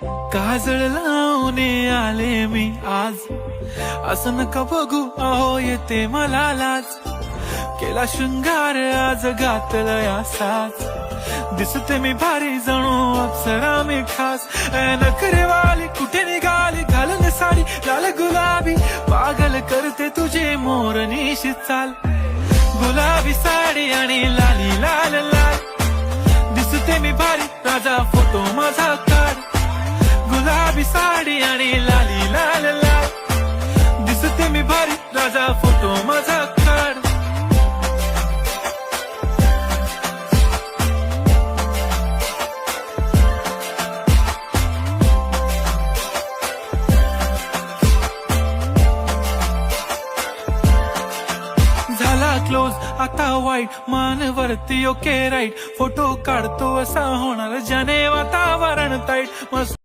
काजळ लावून आले मी आज, असं नका बघू अहो येते मला लाज. केला शृंगार आज घातलं असाच, दिसते मी भारी जणू अप्सरा मी खास. नखरेवाली कुठे निघाली घालून साडी लाल गुलाबी, पागल करते तुझे मोरनीशी चाल. गुलाबी साडी आणि लाली लाल लाल, दिसते मी भारी राजा फोटो माझा काढ. गुलाबी साडी आणि लाली लाल लाल, दिसते मी भारी राजा फोटो माझा काढ. झाला क्लोज आता वाईट, मान वरती ओके राईट, फोटो काढतो असा होणार ज्याने वातावरण ताईट. मस्त